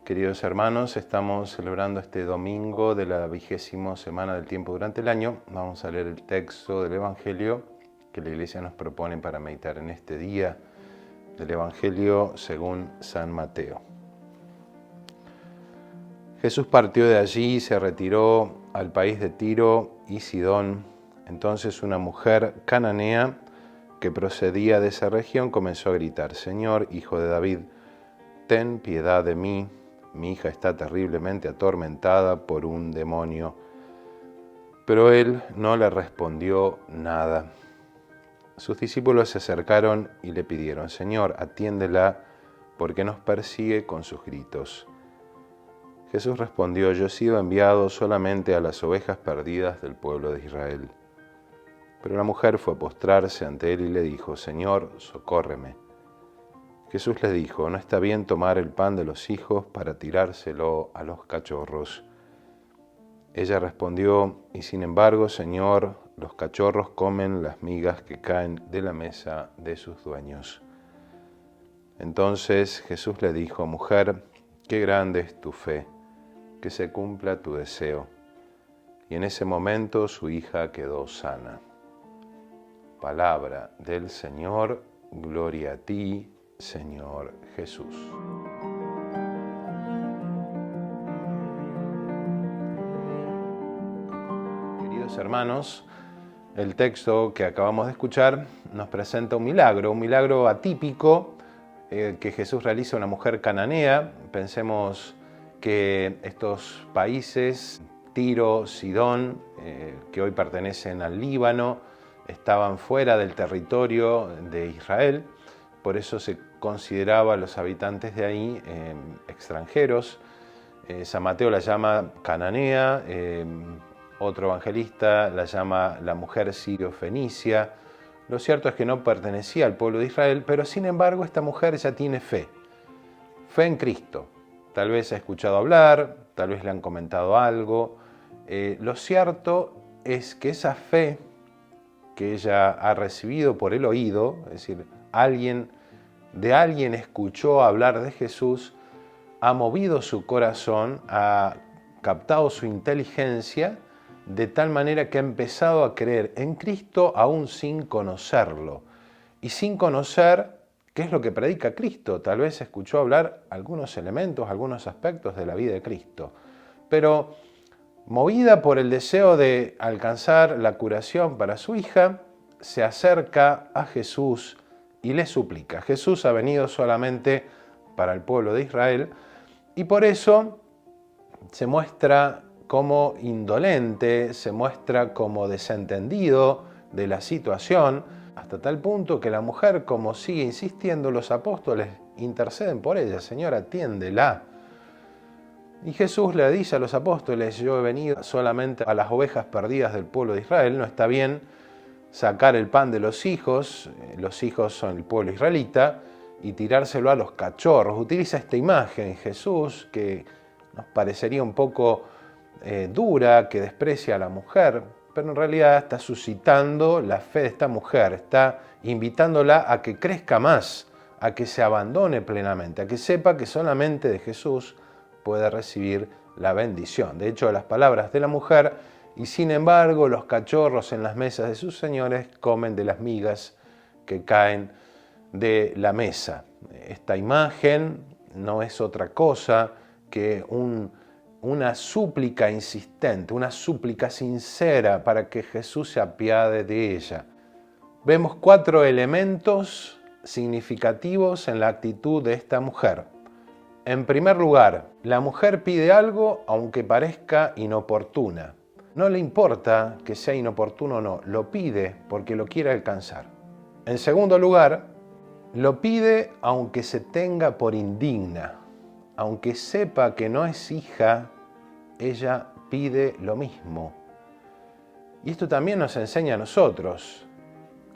Queridos hermanos, estamos celebrando este domingo de la 20ª semana del tiempo durante el año. Vamos a leer el texto del Evangelio que la Iglesia nos propone para meditar en este día del Evangelio según San Mateo. Jesús partió de allí y se retiró al país de Tiro y Sidón. Entonces una mujer cananea que procedía de esa región comenzó a gritar: «Señor, Hijo de David, ten piedad de mí. Mi hija está terriblemente atormentada por un demonio». Pero él no le respondió nada. Sus discípulos se acercaron y le pidieron: «Señor, atiéndela, porque nos persigue con sus gritos». Jesús respondió: «Yo he sido enviado solamente a las ovejas perdidas del pueblo de Israel». Pero la mujer fue a postrarse ante él y le dijo: «Señor, socórreme». Jesús le dijo: «No está bien tomar el pan de los hijos para tirárselo a los cachorros». Ella respondió: «Y sin embargo, Señor, los cachorros comen las migas que caen de la mesa de sus dueños». Entonces Jesús le dijo: «Mujer, qué grande es tu fe, que se cumpla tu deseo». Y en ese momento su hija quedó sana. Palabra del Señor, gloria a ti, Señor Jesús. Queridos hermanos, el texto que acabamos de escuchar nos presenta un milagro atípico que Jesús realiza a una mujer cananea. Pensemos que estos países, Tiro, Sidón, que hoy pertenecen al Líbano, estaban fuera del territorio de Israel. Por eso se consideraba a los habitantes de ahí extranjeros. San Mateo la llama cananea, otro evangelista la llama la mujer sirio-fenicia. Lo cierto es que no pertenecía al pueblo de Israel, pero sin embargo esta mujer ya tiene fe en Cristo. Tal vez ha escuchado hablar, tal vez le han comentado algo. Lo cierto es que esa fe que ella ha recibido por el oído, es decir, alguien escuchó hablar de Jesús, ha movido su corazón, ha captado su inteligencia, de tal manera que ha empezado a creer en Cristo aún sin conocerlo. Y sin conocer qué es lo que predica Cristo. Tal vez escuchó hablar algunos elementos, algunos aspectos de la vida de Cristo. Pero movida por el deseo de alcanzar la curación para su hija, se acerca a Jesús y le suplica. Jesús ha venido solamente para el pueblo de Israel y por eso se muestra como indolente, se muestra como desentendido de la situación, hasta tal punto que la mujer, como sigue insistiendo, los apóstoles interceden por ella: «Señor, atiéndela». Y Jesús le dice a los apóstoles: «Yo he venido solamente a las ovejas perdidas del pueblo de Israel». No está bien sacar el pan de los hijos son el pueblo israelita, y tirárselo a los cachorros. Utiliza esta imagen Jesús que nos parecería un poco dura, que desprecia a la mujer, pero en realidad está suscitando la fe de esta mujer, está invitándola a que crezca más, a que se abandone plenamente, a que sepa que solamente de Jesús puede recibir la bendición. De hecho, las palabras de la mujer: «Y sin embargo, los cachorros en las mesas de sus señores comen de las migas que caen de la mesa». Esta imagen no es otra cosa que una súplica insistente, una súplica sincera para que Jesús se apiade de ella. Vemos 4 elementos significativos en la actitud de esta mujer. En primer lugar, la mujer pide algo aunque parezca inoportuna. No le importa que sea inoportuno o no, lo pide porque lo quiere alcanzar. En segundo lugar, lo pide aunque se tenga por indigna. Aunque sepa que no es hija, ella pide lo mismo. Y esto también nos enseña a nosotros.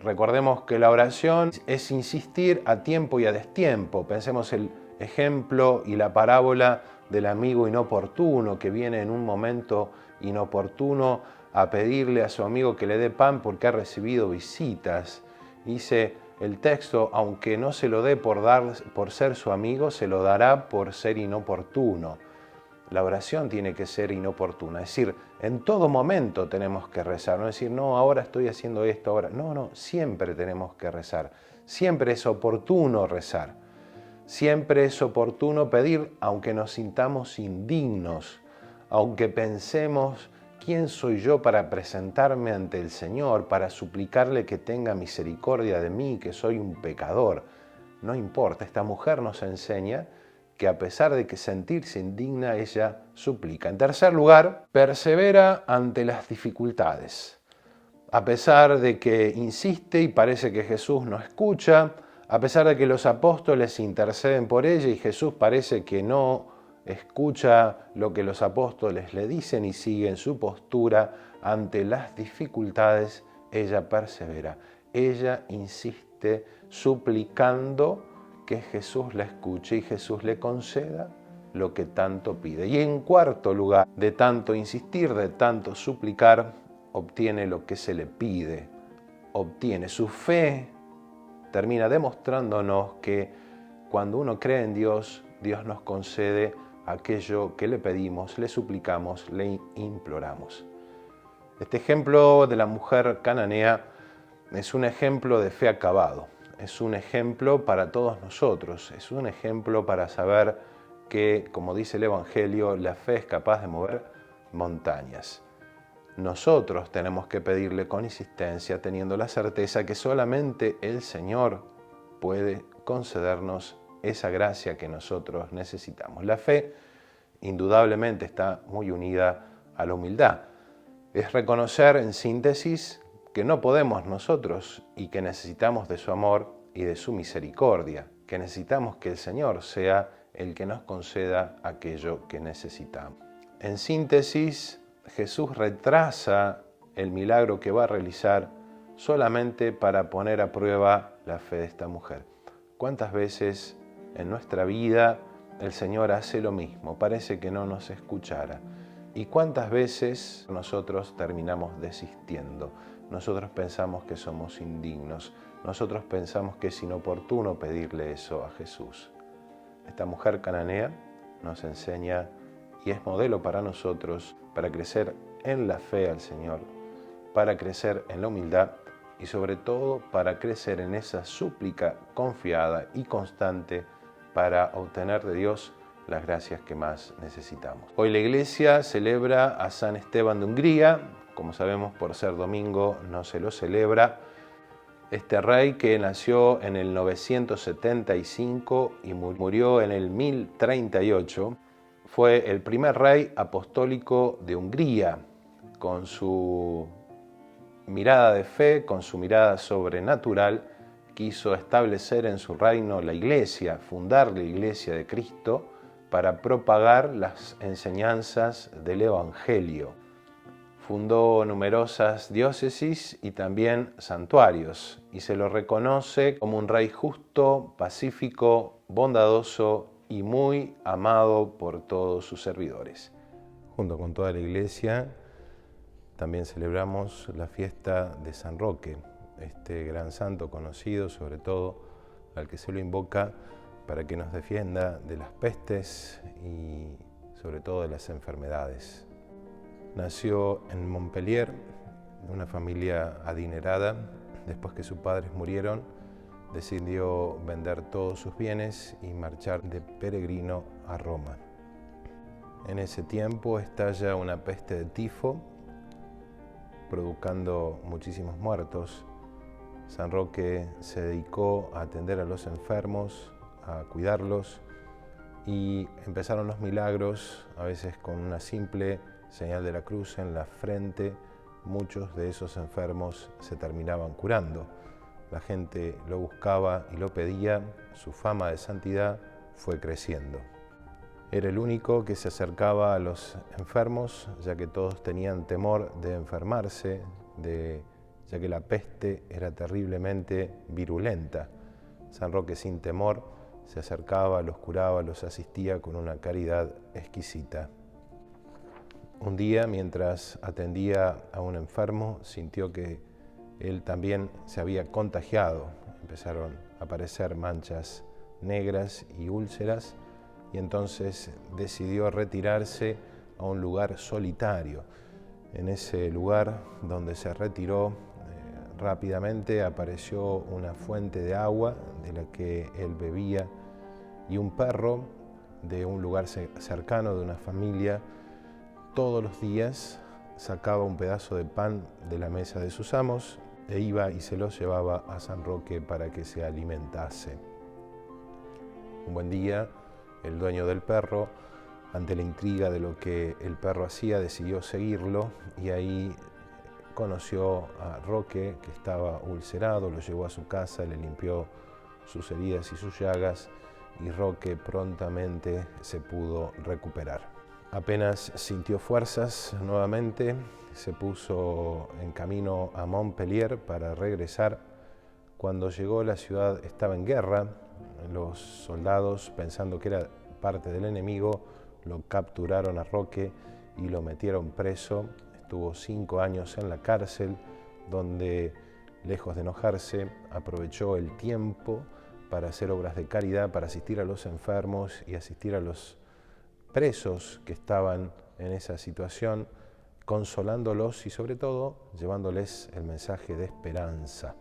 Recordemos que la oración es insistir a tiempo y a destiempo. Pensemos el ejemplo y la parábola del amigo inoportuno que viene en un momento inoportuno a pedirle a su amigo que le dé pan porque ha recibido visitas. Dice: el texto, aunque no se lo dé por ser su amigo, se lo dará por ser inoportuno. La oración tiene que ser inoportuna, es decir, en todo momento tenemos que rezar, no decir, no, ahora estoy haciendo esto, ahora. No, siempre tenemos que rezar, siempre es oportuno rezar, siempre es oportuno pedir, aunque nos sintamos indignos, aunque pensemos, ¿quién soy yo para presentarme ante el Señor, para suplicarle que tenga misericordia de mí, que soy un pecador? No importa, esta mujer nos enseña que a pesar de que sentirse indigna, ella suplica. En tercer lugar, persevera ante las dificultades. A pesar de que insiste y parece que Jesús no escucha, a pesar de que los apóstoles interceden por ella y Jesús parece que no escucha lo que los apóstoles le dicen y sigue en su postura ante las dificultades, ella persevera. Ella insiste suplicando que Jesús la escuche y Jesús le conceda lo que tanto pide. Y en cuarto lugar, de tanto insistir, de tanto suplicar, obtiene lo que se le pide. Obtiene su fe, termina demostrándonos que cuando uno cree en Dios, Dios nos concede aquello que le pedimos, le suplicamos, le imploramos. Este ejemplo de la mujer cananea es un ejemplo de fe acabado. Es un ejemplo para todos nosotros, es un ejemplo para saber que, como dice el Evangelio, la fe es capaz de mover montañas. Nosotros tenemos que pedirle con insistencia, teniendo la certeza que solamente el Señor puede concedernos esa gracia que nosotros necesitamos. La fe, indudablemente, está muy unida a la humildad. Es reconocer, en síntesis, que no podemos nosotros y que necesitamos de su amor y de su misericordia, que necesitamos que el Señor sea el que nos conceda aquello que necesitamos. En síntesis, Jesús retrasa el milagro que va a realizar solamente para poner a prueba la fe de esta mujer. ¿Cuántas veces en nuestra vida el Señor hace lo mismo? Parece que no nos escuchara. ¿Y cuántas veces nosotros terminamos desistiendo? Nosotros pensamos que somos indignos. Nosotros pensamos que es inoportuno pedirle eso a Jesús. Esta mujer cananea nos enseña y es modelo para nosotros para crecer en la fe al Señor, para crecer en la humildad y sobre todo para crecer en esa súplica confiada y constante para obtener de Dios las gracias que más necesitamos. Hoy la Iglesia celebra a San Esteban de Hungría. Como sabemos, por ser domingo no se lo celebra. Este rey que nació en el 975 y murió en el 1038, fue el primer rey apostólico de Hungría. Con su mirada de fe, con su mirada sobrenatural, quiso establecer en su reino la Iglesia, fundar la Iglesia de Cristo para propagar las enseñanzas del Evangelio. Fundó numerosas diócesis y también santuarios, y se lo reconoce como un rey justo, pacífico, bondadoso y muy amado por todos sus servidores. Junto con toda la Iglesia, también celebramos la fiesta de San Roque, este gran santo conocido, sobre todo al que se lo invoca para que nos defienda de las pestes y sobre todo de las enfermedades. Nació en Montpellier, en una familia adinerada. Después que sus padres murieron, decidió vender todos sus bienes y marchar de peregrino a Roma. En ese tiempo estalla una peste de tifo, provocando muchísimos muertos. San Roque se dedicó a atender a los enfermos, a cuidarlos, y empezaron los milagros, a veces con una simple señal de la cruz en la frente. Muchos de esos enfermos se terminaban curando. La gente lo buscaba y lo pedía, su fama de santidad fue creciendo. Era el único que se acercaba a los enfermos, ya que todos tenían temor de enfermarse, ya que la peste era terriblemente virulenta. San Roque, sin temor, se acercaba, los curaba, los asistía con una caridad exquisita. Un día, mientras atendía a un enfermo, sintió que él también se había contagiado. empezaron a aparecer manchas negras y úlceras, y entonces decidió retirarse a un lugar solitario. En ese lugar donde se retiró, rápidamente apareció una fuente de agua de la que él bebía, y un perro de un lugar cercano, de una familia, todos los días sacaba un pedazo de pan de la mesa de sus amos e iba y se lo llevaba a San Roque para que se alimentase. Un buen día, el dueño del perro, ante la intriga de lo que el perro hacía, decidió seguirlo, y ahí conoció a Roque, que estaba ulcerado, lo llevó a su casa, le limpió sus heridas y sus llagas, y Roque prontamente se pudo recuperar. Apenas sintió fuerzas nuevamente, se puso en camino a Montpellier para regresar. Cuando llegó, la ciudad estaba en guerra. Los soldados, pensando que era parte del enemigo, lo capturaron a Roque y lo metieron preso. Estuvo 5 años en la cárcel, donde, lejos de enojarse, aprovechó el tiempo para hacer obras de caridad, para asistir a los enfermos y asistir a los presos que estaban en esa situación, consolándolos y sobre todo llevándoles el mensaje de esperanza.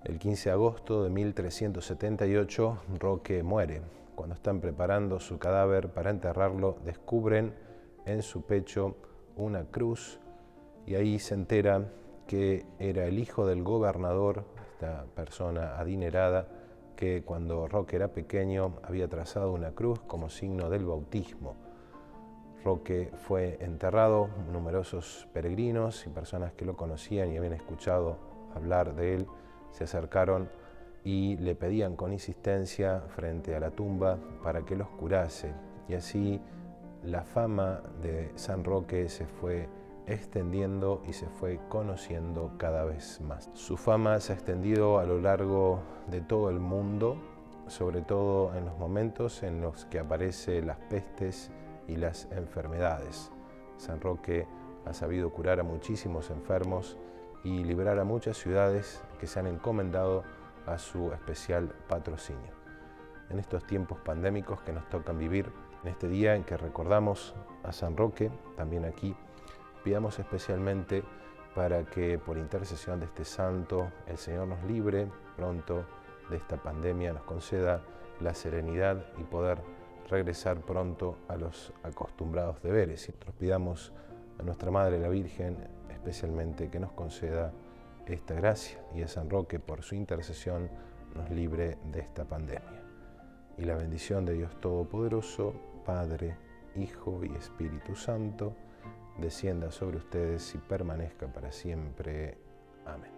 El 15 de agosto de 1378, Roque muere. Cuando están preparando su cadáver para enterrarlo, descubren en su pecho una cruz, y ahí se entera que era el hijo del gobernador, esta persona adinerada, que cuando Roque era pequeño había trazado una cruz como signo del bautismo. Roque fue enterrado, numerosos peregrinos y personas que lo conocían y habían escuchado hablar de él se acercaron y le pedían con insistencia frente a la tumba para que los curase. Y así la fama de San Roque se fue extendiendo y se fue conociendo cada vez más. Su fama se ha extendido a lo largo de todo el mundo, sobre todo en los momentos en los que aparecen las pestes y las enfermedades. San Roque ha sabido curar a muchísimos enfermos y liberar a muchas ciudades que se han encomendado a su especial patrocinio. En estos tiempos pandémicos que nos tocan vivir, en este día en que recordamos a San Roque, también aquí, pidamos especialmente para que por intercesión de este santo el Señor nos libre pronto de esta pandemia, nos conceda la serenidad y poder regresar pronto a los acostumbrados deberes. Y nosotros pidamos a nuestra Madre la Virgen especialmente que nos conceda esta gracia, y a San Roque por su intercesión nos libre de esta pandemia. Y la bendición de Dios Todopoderoso, Padre, Hijo y Espíritu Santo, descienda sobre ustedes y permanezca para siempre. Amén.